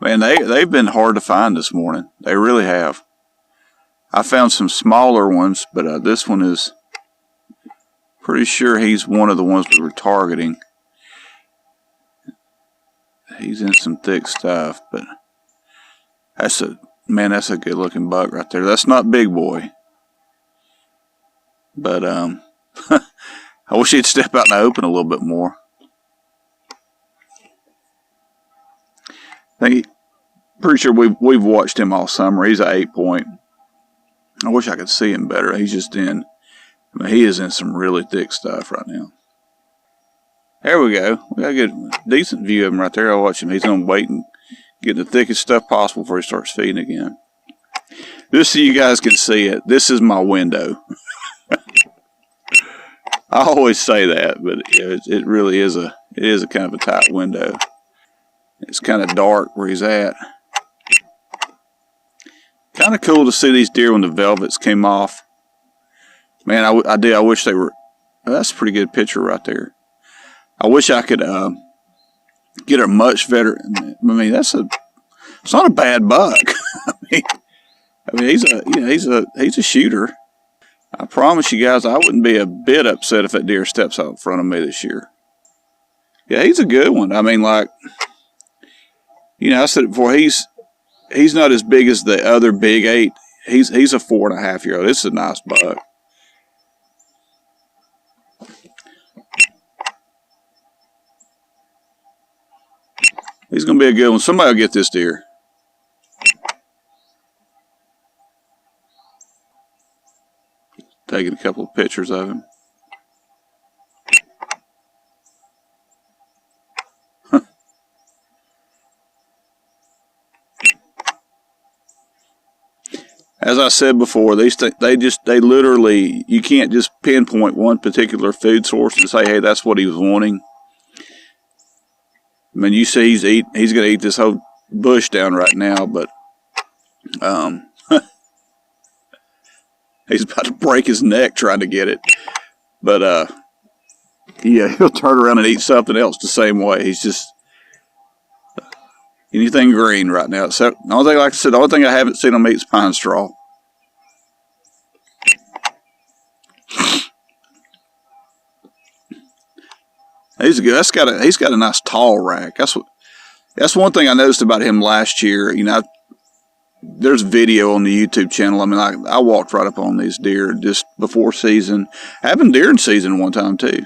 Man, they've been hard to find this morning. They really have. I found some smaller ones, but this one is pretty sure he's one of the ones we were targeting. He's in some thick stuff, but that's a good looking buck right there. That's not Big Boy, but I wish he'd step out in the open a little bit more. Pretty sure we've watched him all summer. He's an 8-point. I wish I could see him better. He's just he is in some really thick stuff right now. There we go. We got a good, decent view of him right there. I'll watch him. He's going to wait and get the thickest stuff possible before he starts feeding again. Just so you guys can see it, this is my window. I always say that, but it really is a kind of a tight window. It's kind of dark where he's at. Kind of cool to see these deer when the velvets came off. Man, I wish they were. That's a pretty good picture right there. I wish I could get a much better. I mean, it's not a bad buck. I mean, he's a shooter. I promise you guys, I wouldn't be a bit upset if that deer steps out in front of me this year. Yeah, he's a good one. I mean, like, I said it before. He's not as big as the other big 8. He's a 4.5-year-old. This is a nice buck. He's going to be a good one. Somebody will get this deer. Taking a couple of pictures of him. As I said before, they literally, you can't just pinpoint one particular food source and say, hey, that's what he was wanting. I mean, you see he's going to eat this whole bush down right now, but he's about to break his neck trying to get it. But yeah, he'll turn around and eat something else the same way. He's just anything green right now. So the only thing, like I said, the only thing I haven't seen him eat is pine straw. He's good. He's got a nice tall rack. That's one thing I noticed about him last year. There's video on the YouTube channel. I mean, I walked right up on these deer just before season. Having deer in season one time too.